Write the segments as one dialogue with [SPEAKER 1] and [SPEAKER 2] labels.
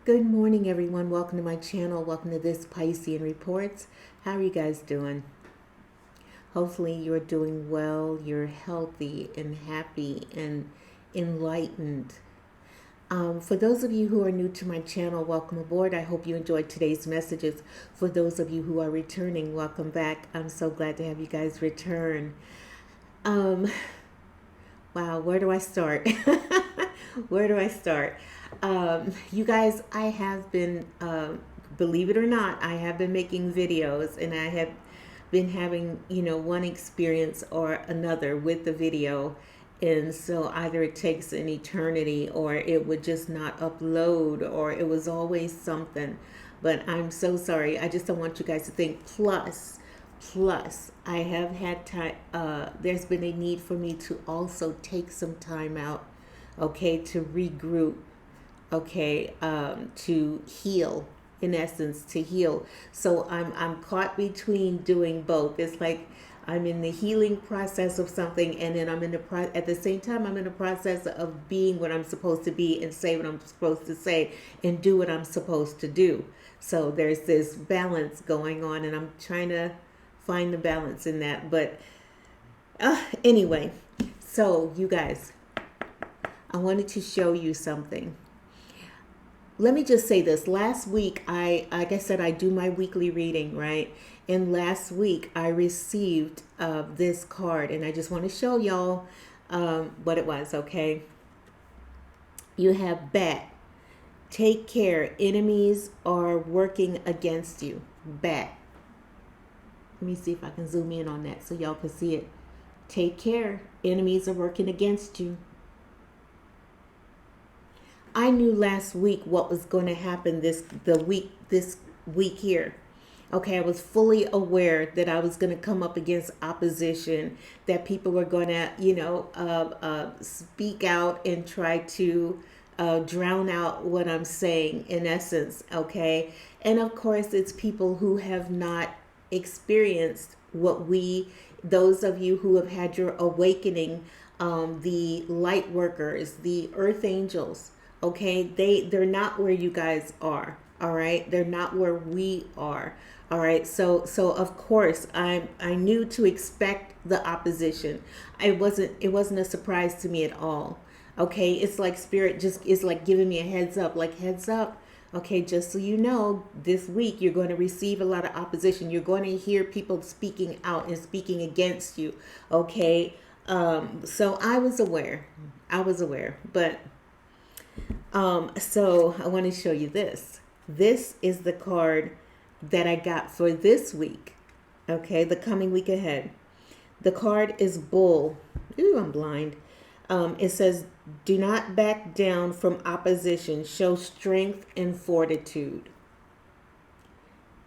[SPEAKER 1] Good morning, everyone. Welcome to my channel. Welcome to this Piscean Reports. How are you guys doing? Hopefully, you're doing well. You're healthy and happy and enlightened. For those of you who are new to my channel, welcome aboard. I hope you enjoyed today's messages. For those of you who are returning, welcome back. I'm so glad to have you guys return. Um, wow, where do I start? Where do I start? You guys, I have been, believe it or not, I have been making videos and I have been having, one experience or another with the video. And so either it takes an eternity or it would just not upload or it was always something. But I'm so sorry. I just don't want you guys to think. Plus, I have had time, there's been a need for me to also take some time out, okay, to regroup, okay, to heal, in essence, to heal. So I'm caught between doing both. It's like I'm in the healing process of something, and then I'm in the at the same time I'm in the process of being what I'm supposed to be and say what I'm supposed to say and do what I'm supposed to do. So there's this balance going on, and I'm trying to find the balance in that. But anyway, so you guys, I wanted to show you something. Let me just say this. Last week, like I said, I do my weekly reading, right? And last week, I received this card, and I just want to show y'all what it was, okay? You have bat. Take care. Enemies are working against you. Bat. Let me see if I can zoom in on that so y'all can see it. Take care. Enemies are working against you. I knew last week what was going to happen this week here. Okay, I was fully aware that I was going to come up against opposition, that people were going to, speak out and try to drown out what I'm saying, in essence, okay? And of course, it's people who have not experienced those of you who have had your awakening, the light workers, the earth angels, okay? They're not where you guys are, all right? They're not where we are. All right, so of course I knew to expect the opposition. It wasn't a surprise to me at all. Okay, it's like spirit just is like giving me a heads up, like heads up. Okay, just so you know, this week you're going to receive a lot of opposition. You're going to hear people speaking out and speaking against you. Okay, so I was aware. But so I want to show you this. This is the card that I got for this week, okay, the coming week ahead. The card is Bull. Ooh, I'm blind. It says, do not back down from opposition. Show strength and fortitude.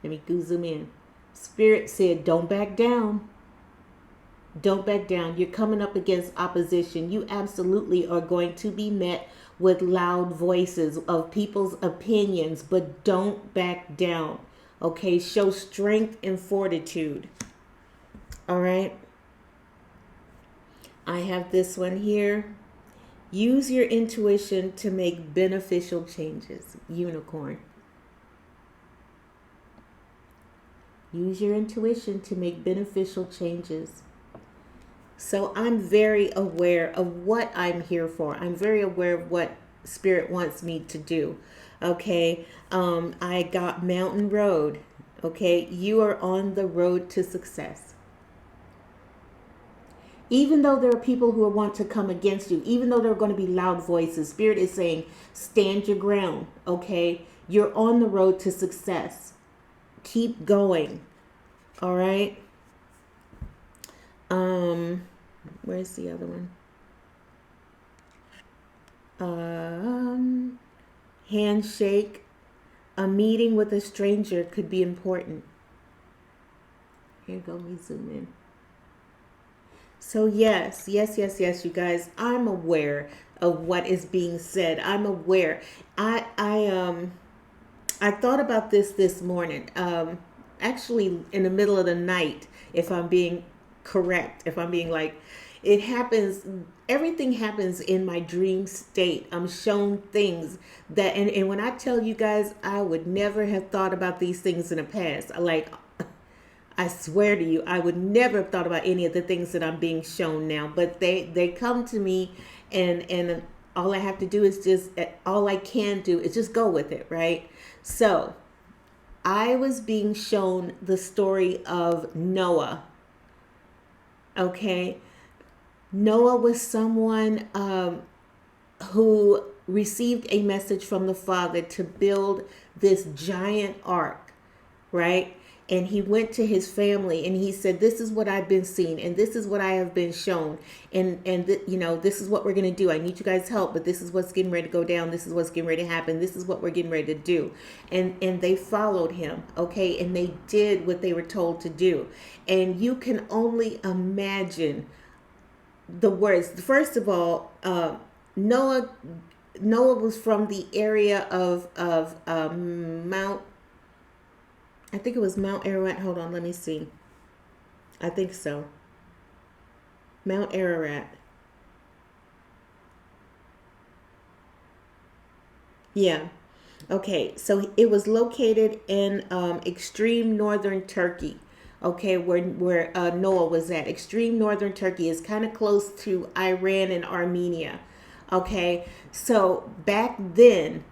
[SPEAKER 1] Let me go zoom in. Spirit said, don't back down. Don't back down. You're coming up against opposition. You absolutely are going to be met with loud voices of people's opinions, but don't back down. Okay, show strength and fortitude. All right. I have this one here. Use your intuition to make beneficial changes. Unicorn. Use your intuition to make beneficial changes. So I'm very aware of what I'm here for. I'm very aware of what Spirit wants me to do. Okay, I got Mountain Road. Okay, you are on the road to success. Even though there are people who want to come against you, even though there are going to be loud voices, Spirit is saying, stand your ground. Okay, you're on the road to success. Keep going. All right. Where's the other one? Handshake. A meeting with a stranger could be important. Here, go me zoom in. So yes, you guys, I'm aware of what is being said. I'm aware. I thought about this morning. Actually, in the middle of the night, if I'm being correct, if I'm being like, It happens, everything happens in my dream state. I'm shown things that, and when I tell you guys, I would never have thought about these things in the past. Like, I swear to you, I would never have thought about any of the things that I'm being shown now. But they come to me, and all I have to do is just, all I can do is just go with it, right? So I was being shown the story of Noah. Okay, Noah was someone who received a message from the Father to build this giant ark, right? And he went to his family and he said, "This is what I've been seeing, and this is what I have been shown, and this is what we're gonna do. I need you guys' help, but this is what's getting ready to go down. This is what's getting ready to happen. This is what we're getting ready to do." And they followed him, okay, and they did what they were told to do. And you can only imagine the words. First of all, Noah was from the area of Mount. I think it was Mount Ararat. Hold on, let me see. I think so. Mount Ararat. Yeah. Okay. So it was located in extreme northern Turkey. Okay, where Noah was at. Extreme northern Turkey is kind of close to Iran and Armenia. Okay, so back then,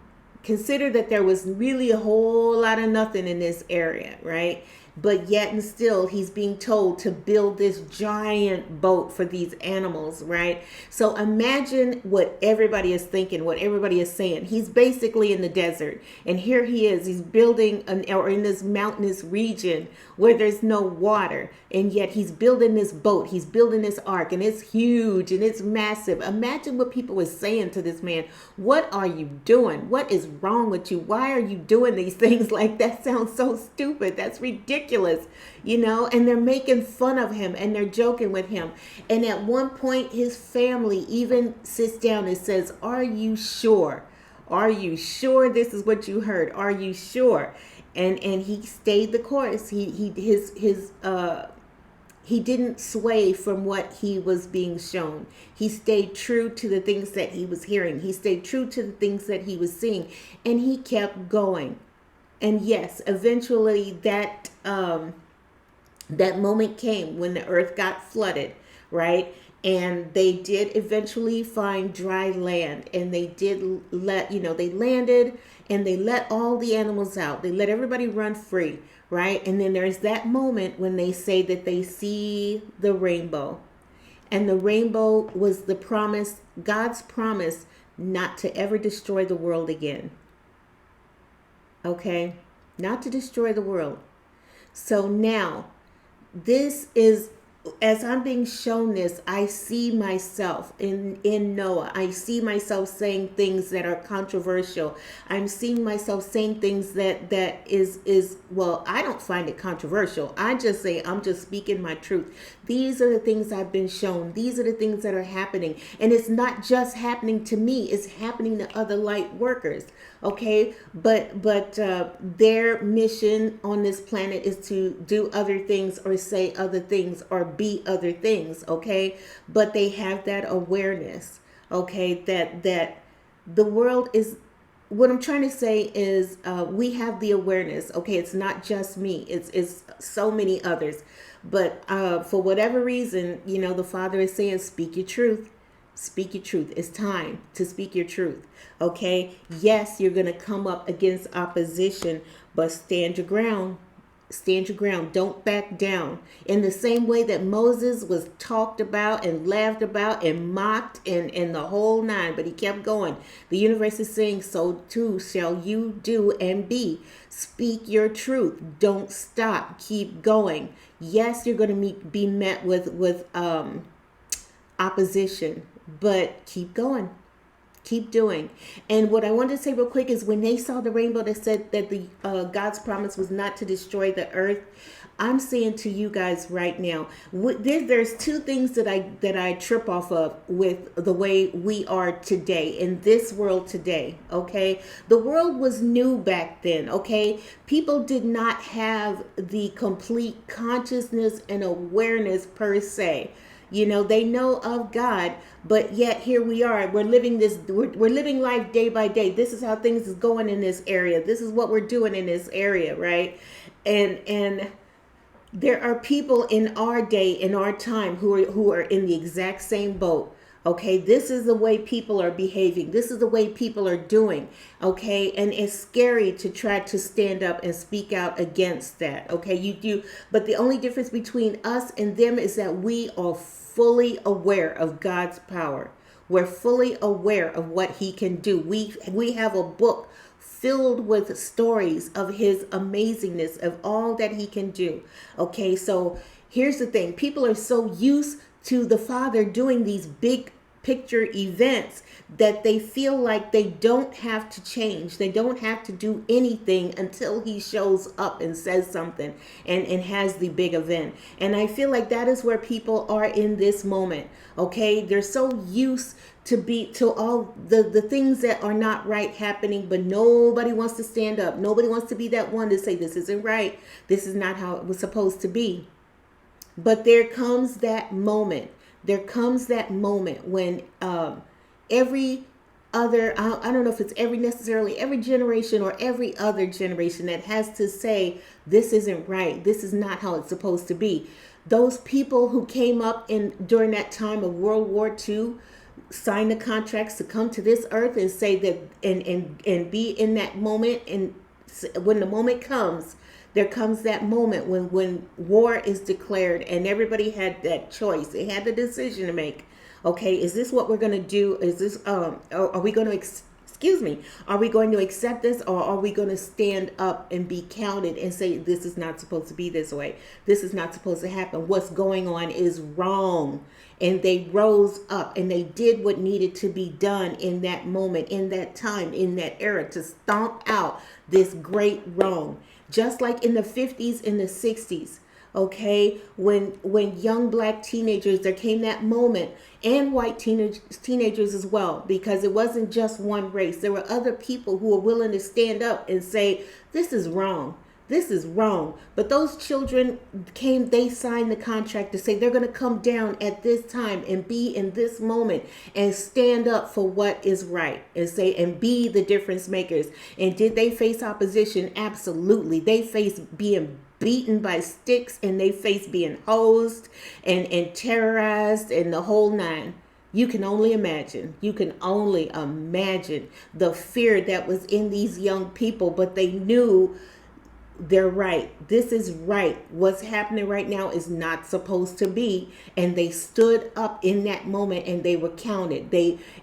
[SPEAKER 1] consider that there was really a whole lot of nothing in this area, right? But yet and still, he's being told to build this giant boat for these animals, right? So imagine what everybody is thinking, what everybody is saying. He's basically in the desert, and here he is. He's building or in this mountainous region where there's no water, and yet he's building this boat. He's building this ark, and it's huge and it's massive. Imagine what people were saying to this man. What are you doing? What is wrong with you? Why are you doing these things? Like, that sounds so stupid. That's ridiculous. And they're making fun of him and they're joking with him. And at one point, his family even sits down and says, "Are you sure? Are you sure this is what you heard? Are you sure?" And he stayed the course. He didn't sway from what he was being shown. He stayed true to the things that he was hearing. He stayed true to the things that he was seeing, and he kept going. And yes, eventually that moment came when the earth got flooded, right? And they did eventually find dry land, and they did they landed and they let all the animals out. They let everybody run free, right? And then there's that moment when they say that they see the rainbow. And the rainbow was the promise, God's promise not to ever destroy the world again. Okay? Not to destroy the world. So now, this is, as I'm being shown this, I see myself in Noah. I see myself saying things that are controversial. I'm seeing myself saying things that is well, I don't find it controversial. I just say, I'm just speaking my truth. These are the things I've been shown. These are the things that are happening. And it's not just happening to me. It's happening to other light workers. Okay, but their mission on this planet is to do other things or say other things or be other things. Okay, but they have that awareness. Okay, that the world is. What I'm trying to say is we have the awareness. Okay, it's not just me. It's so many others. But for whatever reason, the Father is saying, speak your truth. Speak your truth. It's time to speak your truth. Okay? Yes, you're going to come up against opposition, but stand your ground. Stand your ground. Don't back down. In the same way that Moses was talked about and laughed about and mocked and the whole nine, but he kept going. The universe is saying, so too shall you do and be. Speak your truth. Don't stop. Keep going. Yes, you're going to be met with opposition, but keep going. Keep doing. And what I wanted to say real quick is when they saw the rainbow that said that the God's promise was not to destroy the earth, I'm saying to you guys right now, there's two things that I trip off of with the way we are today in this world today. Okay, the world was new back then. Okay, people did not have the complete consciousness and awareness per se. You know, they know of God, but yet here we are. We're living life day by day. This is how things is going in this area. This is what we're doing in this area, right? And there are people in our day, in our time, who are in the exact same boat. Okay, this is the way people are behaving. This is the way people are doing. Okay, and it's scary to try to stand up and speak out against that. Okay, you do, but the only difference between us and them is that we are fully aware of God's power. We're fully aware of what He can do. We have a book filled with stories of His amazingness, of all that He can do. Okay, so here's the thing. People are so used to the Father doing these big picture events that they feel like they don't have to change. They don't have to do anything until He shows up and says something and has the big event. And I feel like that is where people are in this moment. Okay, they're so used to all the things that are not right happening, but nobody wants to stand up. Nobody wants to be that one to say, this isn't right. This is not how it was supposed to be. But there comes that moment. There comes that moment when every other, I don't know if it's every generation or every other generation that has to say, this isn't right. This is not how it's supposed to be. Those people who came up during that time of World War II, sign the contracts to come to this earth and say that and be in that moment. And when the moment comes, there comes that moment when war is declared and everybody had that choice. They had the decision to make. Okay, is this what we're going to do? Is this are we going to are we going to accept this, or are we going to stand up and be counted and say, this is not supposed to be this way? This is not supposed to happen. What's going on is wrong. And they rose up and they did what needed to be done in that moment, in that time, in that era, to stomp out this great wrong. Just like in the 50s and the 60s. Okay, when young black teenagers, there came that moment, and white teenagers as well, because it wasn't just one race. There were other people who were willing to stand up and say, this is wrong. This is wrong. But those children they signed the contract to say they're going to come down at this time and be in this moment and stand up for what is right and say and be the difference makers. And did they face opposition? Absolutely. They faced being beaten by sticks, and they faced being hosed and terrorized and the whole nine. You can only imagine. You can only imagine the fear that was in these young people, but they knew they're right. This is right. What's happening right now is not supposed to be. And they stood up in that moment and they were counted.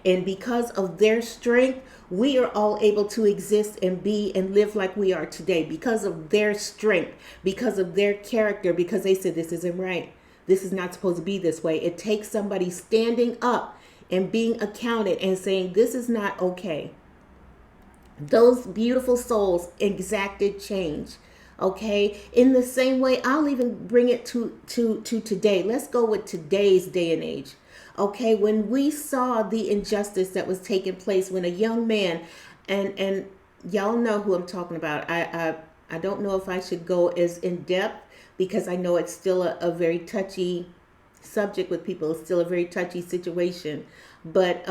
[SPEAKER 1] And because of their strength, we are all able to exist and be and live like we are today, because of their strength, because of their character, because they said, this isn't right. This is not supposed to be this way. It takes somebody standing up and being accounted and saying, this is not okay. Those beautiful souls exacted change. Okay, in the same way, I'll even bring it to today. Let's go with today's day and age. Okay, when we saw the injustice that was taking place, when a young man, and y'all know who I'm talking about. I don't know if I should go as in depth, because I know it's still a very touchy subject with people. It's still a very touchy situation. But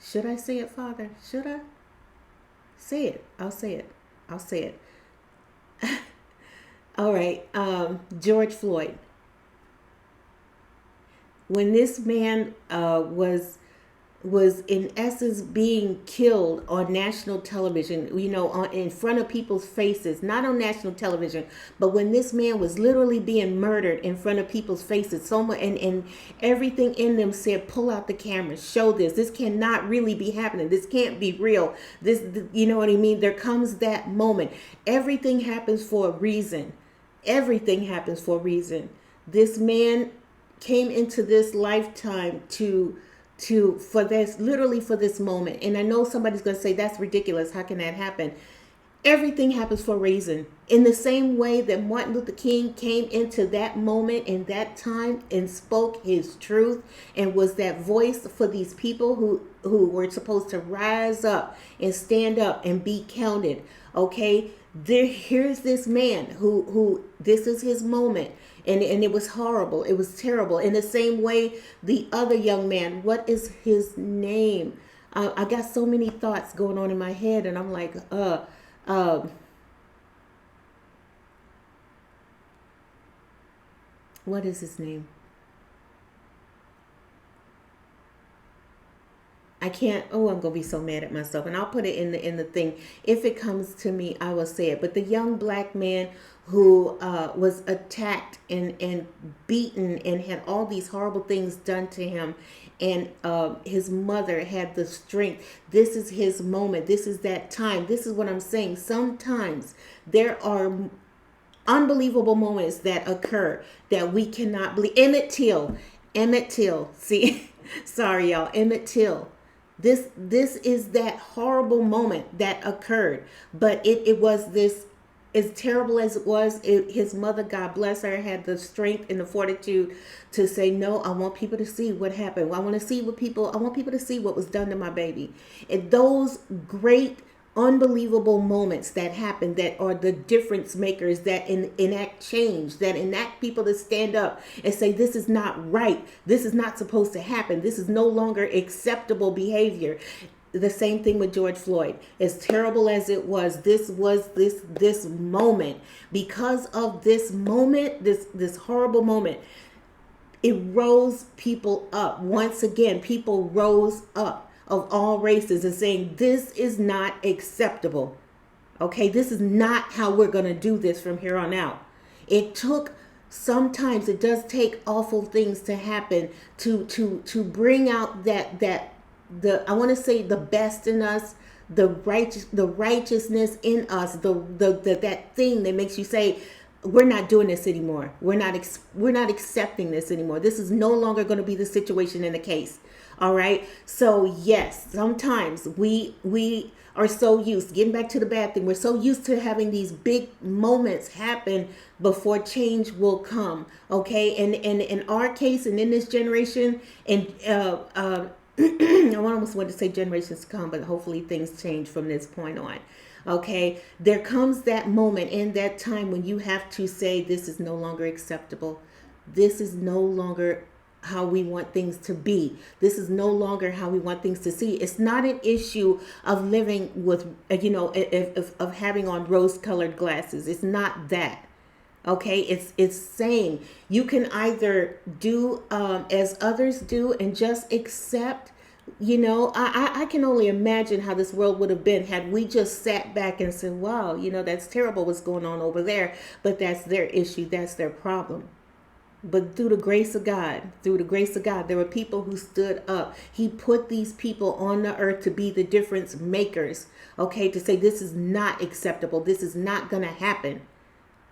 [SPEAKER 1] should I say it, Father? Should I? Say it. I'll say it. I'll say it. All right. George Floyd. When this man was in essence being killed on national television, in front of people's faces, not on national television, but when this man was literally being murdered in front of people's faces, so much, and everything in them said, pull out the camera, show this cannot really be happening. This can't be real. You know what I mean? There comes that moment. Everything happens for a reason. Everything happens for a reason. This man came into this lifetime for this moment. And I know somebody's going to say, that's ridiculous. How can that happen? Everything happens for a reason. In the same way that Martin Luther King came into that moment in that time and spoke his truth and was that voice for these people who who were supposed to rise up and stand up and be counted. Okay, here's this man who this is his moment, and it was horrible, it was terrible. In the same way, the other young man, what is his name? I got so many thoughts going on in my head, and I'm like, what is his name? I can't. Oh, I'm gonna be so mad at myself, and I'll put it in the thing. If it comes to me, I will say it. But the young black man who was attacked and beaten and had all these horrible things done to him, and his mother had the strength. This is his moment. This is that time. This is what I'm saying. Sometimes there are unbelievable moments that occur that we cannot believe. Emmett Till. See, sorry y'all, Emmett Till. This is that horrible moment that occurred, but it was this, as terrible as it was. His mother, God bless her, had the strength and the fortitude to say, no, I want people to see what happened. I want people to see what was done to my baby. And those great, unbelievable moments that happen, that are the difference makers, that enact change, that enact people to stand up and say, this is not right, this is not supposed to happen, this is no longer acceptable behavior. The same thing with George Floyd. As terrible as it was, this moment, because of this moment, this horrible moment, it rose people up. Once again, people rose up of all races and saying, this is not acceptable. Okay, this is not how we're going to do this from here on out. Sometimes it does take awful things to happen to bring out I want to say the best in us, the righteousness in us, that thing that makes you say, we're not doing this anymore. We're not accepting this anymore. This is no longer going to be the situation in the case. All right. So yes, sometimes we are so used, getting back to the bad thing, we're so used to having these big moments happen before change will come. Okay. And in our case, and in this generation, and I almost want to say generations to come, but hopefully things change from this point on. Okay, there comes that moment in that time when you have to say, this is no longer acceptable. This is no longer how we want things to be. This is no longer how we want things to see. It's not an issue of living with, of having on rose-colored glasses. It's not that. Okay, it's saying you can either do as others do and just accept. I can only imagine how this world would have been had we just sat back and said, wow, that's terrible what's going on over there, but that's their issue, that's their problem. But through the grace of God, there were people who stood up. He put these people on the earth to be the difference makers, okay, to say this is not acceptable, this is not going to happen.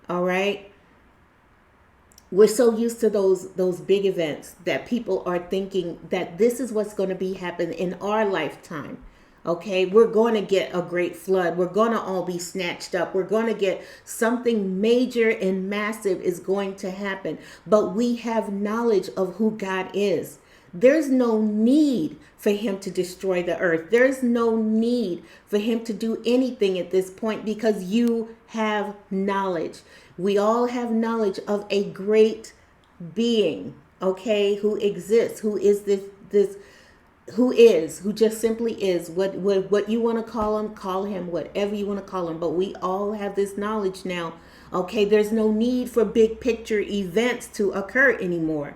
[SPEAKER 1] All right. We're so used to those big events that people are thinking that this is what's going to be happening in our lifetime. Okay, we're going to get a great flood. We're going to all be snatched up. We're going to get something major and massive is going to happen. But we have knowledge of who God is. There's no need for him to destroy the earth. There's no need for him to do anything at this point because you have knowledge. We all have knowledge of a great being, okay, who exists, who is who just simply is. What you want to call him whatever you want to call him. But we all have this knowledge now. Okay, there's no need for big picture events to occur anymore.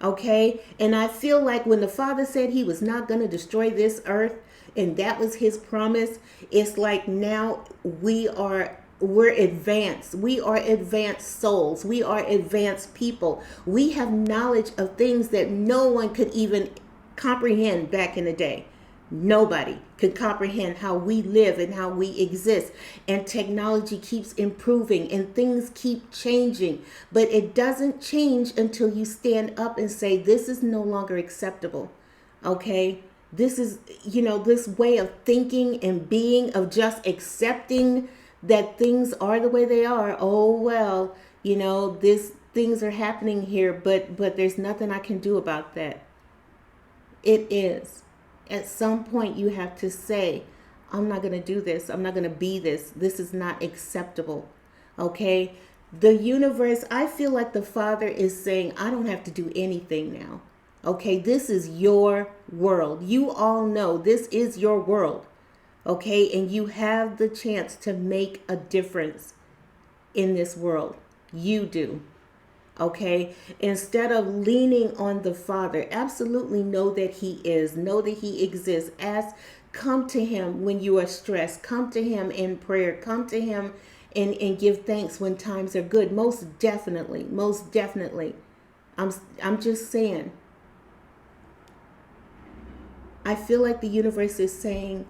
[SPEAKER 1] Okay, and I feel like when the Father said he was not going to destroy this earth, and that was his promise, it's like now we're advanced. We are advanced souls. We are advanced people. We have knowledge of things that no one could even comprehend back in the day. Nobody could comprehend how we live and how we exist. And technology keeps improving and things keep changing. But it doesn't change until you stand up and say, this is no longer acceptable. Okay? This is, this way of thinking and being, of just accepting that things are the way they are. Oh, well, things are happening here, but there's nothing I can do about that. It is. At some point, you have to say, I'm not going to do this. I'm not going to be this. This is not acceptable. Okay? The universe, I feel like the Father is saying, I don't have to do anything now. Okay? This is your world. You all know this is your world. Okay? And you have the chance to make a difference in this world. You do. Okay, instead of leaning on the Father, absolutely know that He is, know that He exists. Come to Him when you are stressed, come to Him in prayer, come to Him and give thanks when times are good. Most definitely, most definitely. I'm just saying, I feel like the universe is saying,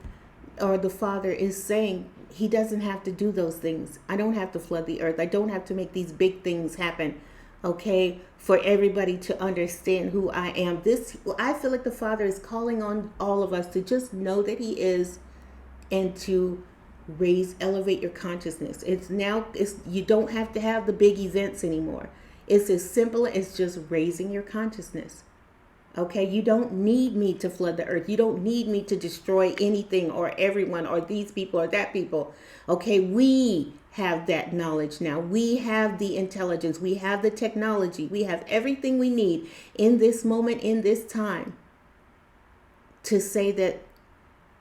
[SPEAKER 1] or the Father is saying, He doesn't have to do those things. I don't have to flood the earth. I don't have to make these big things happen. Okay, for everybody to understand who I am. I feel like the Father is calling on all of us to just know that He is, and to elevate your consciousness. You don't have to have the big events anymore. It's as simple as just raising your consciousness. Okay, you don't need me to flood the earth. You don't need me to destroy anything or everyone or these people or that people. Okay, we have that knowledge now. We have the intelligence. We have the technology. We have everything we need in this moment, in this time, to say that,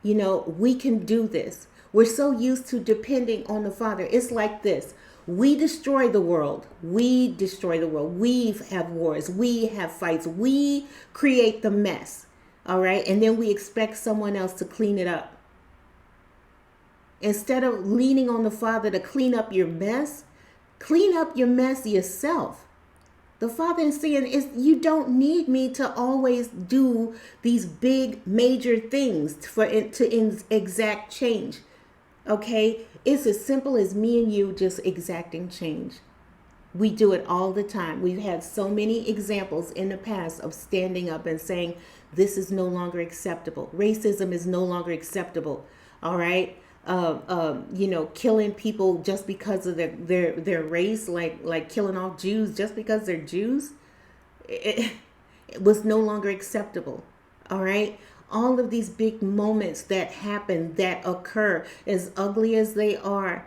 [SPEAKER 1] we can do this. We're so used to depending on the Father. It's like this. We destroy the world. We destroy the world. We have wars. We have fights. We create the mess. All right. And then we expect someone else to clean it up. Instead of leaning on the Father to clean up your mess yourself. The Father is saying, you don't need me to always do these big major things for it to exact change. Okay, it's as simple as me and you just exacting change. We do it all the time. We've had so many examples in the past of standing up and saying, this is no longer acceptable. Racism is no longer acceptable. All right. Killing people just because of their race, like killing off Jews just because they're Jews. It was no longer acceptable. All right. All of these big moments that happen, that occur, as ugly as they are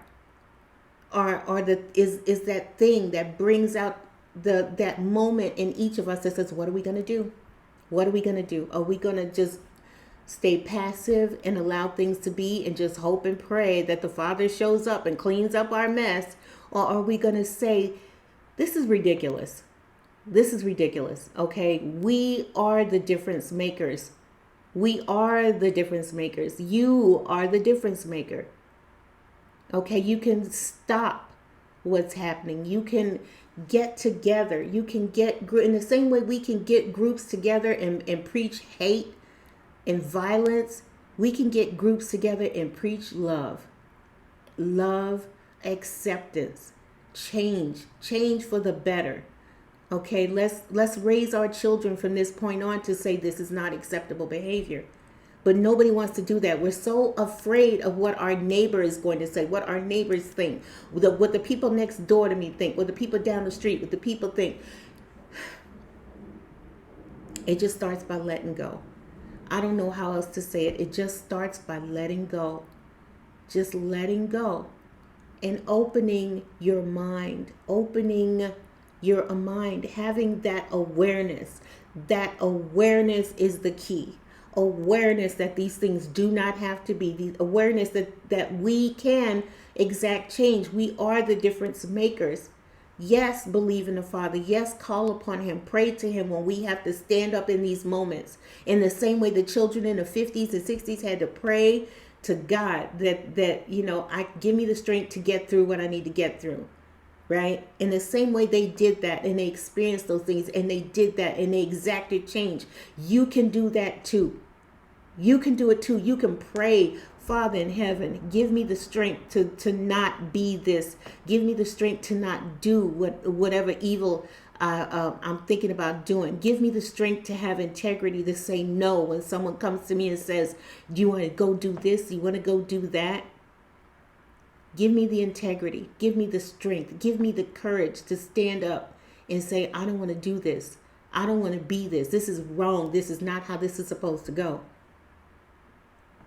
[SPEAKER 1] that thing that brings out that moment in each of us that says, what are we going to do? What are we going to do? Are we going to just stay passive and allow things to be and just hope and pray that the Father shows up and cleans up our mess? Or are we going to say, this is ridiculous? This is ridiculous. Okay, we are the difference makers. We are the difference makers. You are the difference maker. Okay, you can stop what's happening. You can get together. You can in the same way we can get groups together and preach hate and violence. We can get groups together and preach love. Love, acceptance, change for the better. Okay, let's raise our children from this point on to say this is not acceptable behavior. But nobody wants to do that. We're so afraid of what our neighbor is going to say, what our neighbors think, what the people next door to me think, what the people down the street, what the people think. It just starts by letting go. I don't know how else to say it. It just starts by letting go. Just letting go and opening your mind, having that awareness. That awareness is the key. Awareness that these things do not have to be. The awareness that we can exact change. We are the difference makers. Yes, believe in the Father. Yes, call upon Him. Pray to Him when we have to stand up in these moments. In the same way the children in the 50s and 60s had to pray to God that I give me the strength to get through what I need to get through. Right? In the same way they did that and they experienced those things and they did that and they exacted change. You can do that too. You can do it too. You can pray, Father in heaven, give me the strength to not be this. Give me the strength to not do whatever evil I'm thinking about doing. Give me the strength to have integrity to say no when someone comes to me and says, do you want to go do this? Do you want to go do that? Give me the integrity. Give me the strength. Give me the courage to stand up and say, I don't want to do this. I don't want to be this. This is wrong. This is not how this is supposed to go.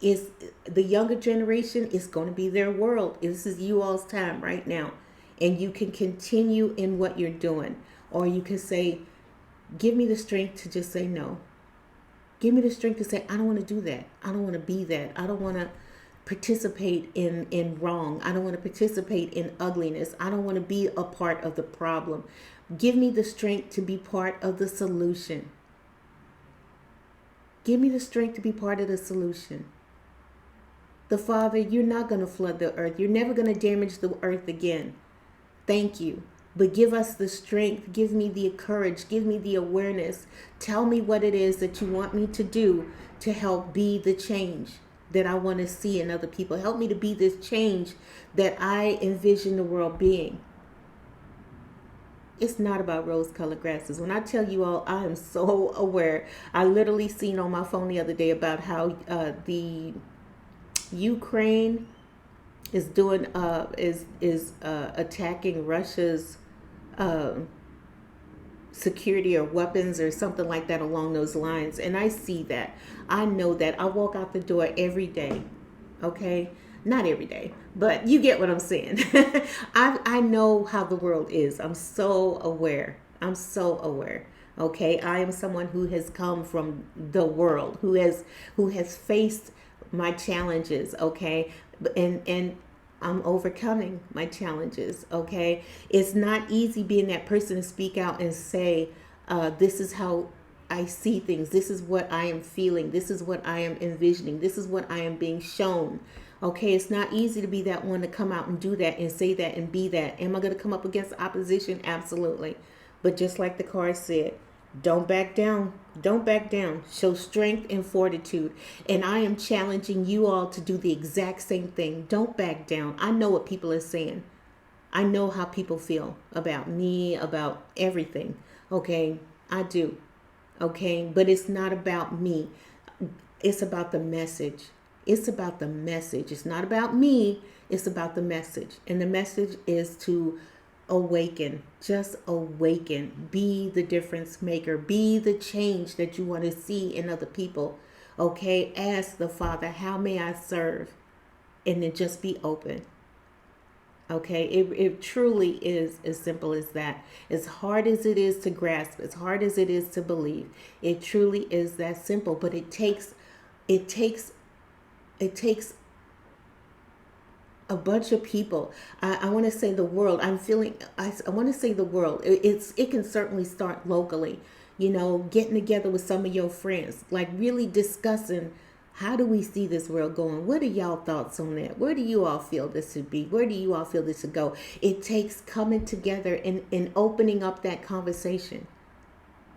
[SPEAKER 1] Is the younger generation is going to be their world. This is you all's time right now. And you can continue in what you're doing. Or you can say, give me the strength to just say no. Give me the strength to say, I don't want to do that. I don't want to be that. I don't want to participate in wrong. I don't want to participate in ugliness. I don't want to be a part of the problem. Give me the strength to be part of the solution. Give me the strength to be part of the solution. The Father, you're not going to flood the earth. You're never going to damage the earth again. Thank you. But give us the strength. Give me the courage. Give me the awareness. Tell me what it is that you want me to do to help be the change that I want to see in other people. Help me to be this change that I envision the world being. It's not about rose-colored glasses. When I tell you all, I am so aware. I literally seen on my phone the other day about how the Ukraine is doing attacking Russia's security or weapons or something like that along those lines. And I see that. I know that. I walk out the door every day. Okay? Not every day, but you get what I'm saying. I know how the world is. I'm so aware. I'm so aware. Okay? I am someone who has come from the world, who has faced my challenges, okay? And I'm overcoming my challenges, okay? It's not easy being that person to speak out and say, this is how I see things. This is what I am feeling. This is what I am envisioning. This is what I am being shown. Okay, it's not easy to be that one to come out and do that and say that and be that. Am I going to come up against opposition? Absolutely. But just like the card said, don't back down. Don't back down. Show strength and fortitude. And I am challenging you all to do the exact same thing. Don't back down. I know what people are saying. I know how people feel about me, about everything. Okay, I do. Okay, but it's not about me. It's about the message. It's about the message. It's not about me. It's about the message. And the message is to awaken. Just awaken. Be the difference maker. Be the change that you want to see in other people. Okay? Ask the Father, how may I serve? And then just be open. Okay? It truly is as simple as that. As hard as it is to grasp, as hard as it is to believe, it truly is that simple. But it takes a bunch of people. I want to say the world. I want to say the world. It can certainly start locally. You know, getting together with some of your friends, like really discussing, how do we see this world going? What are y'all thoughts on that? Where do you all feel this should be? Where do you all feel this should go? It takes coming together and opening up that conversation.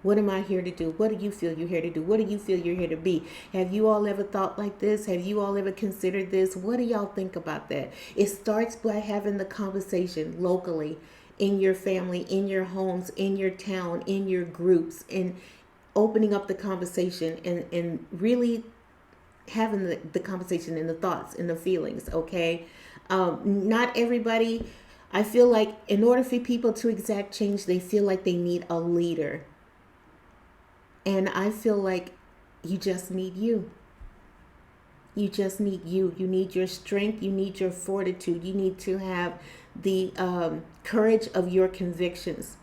[SPEAKER 1] What am I here to do? What do you feel you're here to do? What do you feel you're here to be? Have you all ever thought like this? Have you all ever considered this? What do y'all think about that? It starts by having the conversation locally, in your family, in your homes, in your town, in your groups, and opening up the conversation and really having the conversation and the thoughts and the feelings, okay? Not everybody, I feel like in order for people to exact change, they feel like they need a leader. And I feel like you just need you. You just need you. You need your strength. You need your fortitude. You need to have the courage of your convictions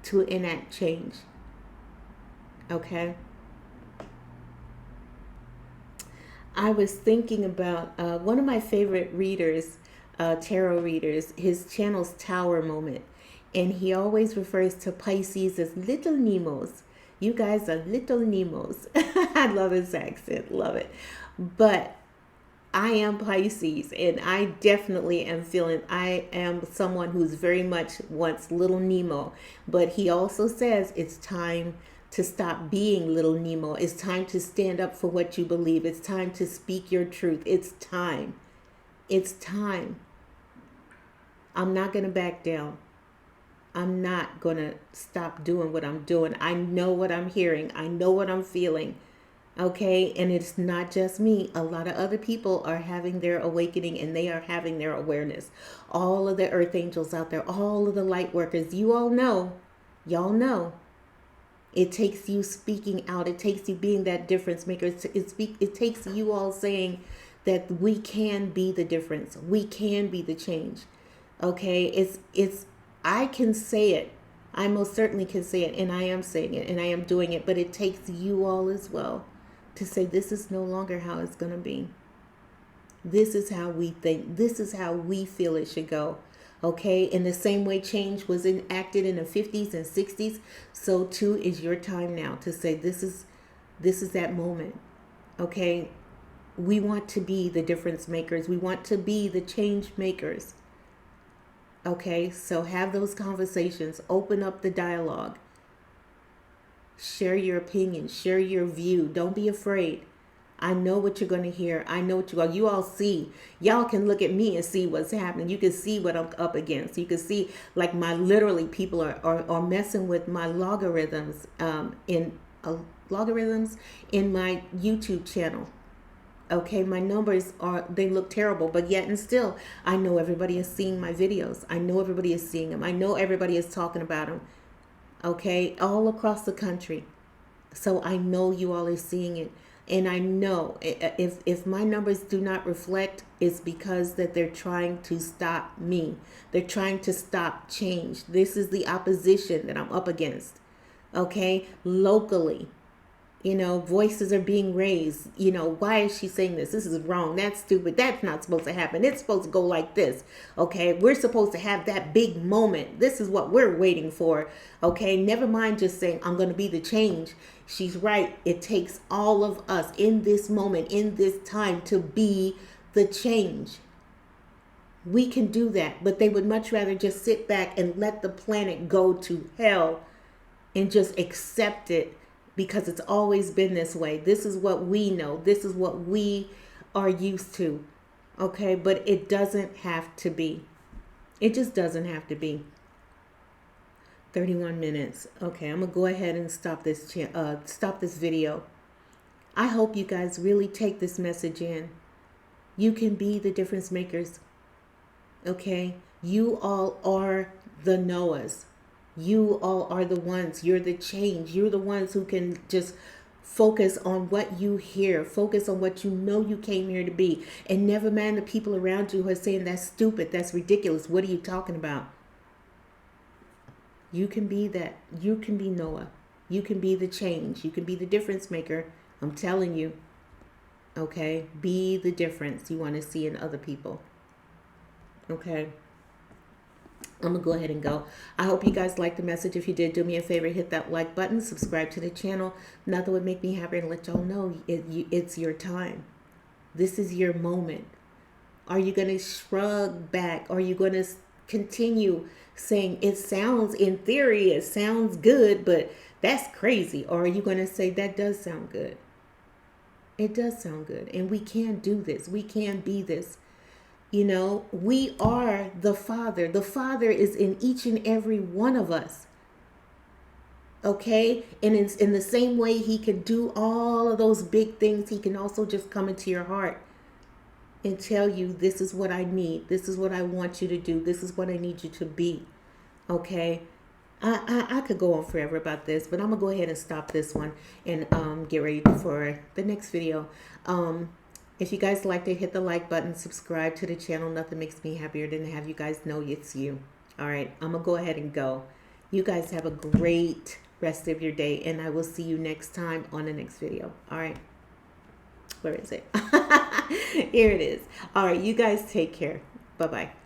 [SPEAKER 1] to enact change. Okay? I was thinking about one of my favorite readers, tarot readers. His channel's Tower Moment. And he always refers to Pisces as little Nemos. You guys are little Nemos. I love his accent. Love it. But I am Pisces, and I definitely am feeling I am someone who's very much wants little Nemo. But he also says it's time to stop being little Nemo. It's time to stand up for what you believe. It's time to speak your truth. It's time. It's time. I'm not going to back down. I'm not going to stop doing what I'm doing. I know what I'm hearing. I know what I'm feeling. Okay? And it's not just me. A lot of other people are having their awakening, and they are having their awareness. All of the earth angels out there, all of the light workers, you all know, y'all know It takes you speaking out. It takes you being that difference maker. It takes you all saying that we can be the difference. We can be the change. Okay? I can say it. I most certainly can say it, and I am saying it, and I am doing it, but it takes you all as well to say this is no longer how it's going to be. This is how we think. This is how we feel it should go. Okay? In the same way change was enacted in the 50s and 60s, so too is your time now to say this is that moment. Okay? We want to be the difference makers. We want to be the change makers. Okay? So have those conversations. Open up the dialogue. Share your opinion. Share your view. Don't be afraid. I know what you're going to hear. I know what you all see. Y'all can look at me and see what's happening. You can see what I'm up against. You can see like literally people are messing with my logarithms logarithms in my YouTube channel. Okay, my numbers they look terrible, but yet and still, I know everybody is seeing my videos. I know everybody is seeing them. I know everybody is talking about them. Okay, all across the country. So I know you all are seeing it. And I know if my numbers do not reflect, it's because that they're trying to stop me. They're trying to stop change. This is the opposition that I'm up against. Okay, locally. Voices are being raised. Why is she saying this? This is wrong. That's stupid. That's not supposed to happen. It's supposed to go like this. Okay, we're supposed to have that big moment. This is what we're waiting for. Okay, never mind just saying, I'm going to be the change. She's right. It takes all of us in this moment, in this time, to be the change. We can do that, but they would much rather just sit back and let the planet go to hell and just accept it. Because it's always been this way. This is what we know. This is what we are used to. Okay, but it doesn't have to be. It just doesn't have to be. 31 minutes. Okay, I'm gonna go ahead and stop this video. I hope you guys really take this message in. You can be the difference makers. Okay, you all are the Noahs. You all are the ones. You're the change. You're the ones who can just focus on what you hear. Focus on what you know you came here to be. And never mind the people around you who are saying that's stupid. That's ridiculous. What are you talking about? You can be that. You can be Noah. You can be the change. You can be the difference maker. I'm telling you. Okay? Be the difference you want to see in other people. Okay? I'm going to go ahead and go. I hope you guys liked the message. If you did, do me a favor, hit that like button, subscribe to the channel. Nothing would make me happier and let y'all know it's your time. This is your moment. Are you going to shrug back? Are you going to continue saying it sounds, in theory, it sounds good, but that's crazy? Or are you going to say that does sound good? It does sound good. And we can do this. We can be this. We are the Father. The Father is in each and every one of us. Okay? And it's in the same way He can do all of those big things, He can also just come into your heart and tell you, this is what I need. This is what I want you to do. This is what I need you to be. Okay? I could go on forever about this, but I'm going to go ahead and stop this one and get ready for the next video. If you guys liked it, hit the like button, subscribe to the channel. Nothing makes me happier than to have you guys know it's you. All right, I'm going to go ahead and go. You guys have a great rest of your day, and I will see you next time on the next video. All right. Where is it? Here it is. All right, you guys take care. Bye-bye.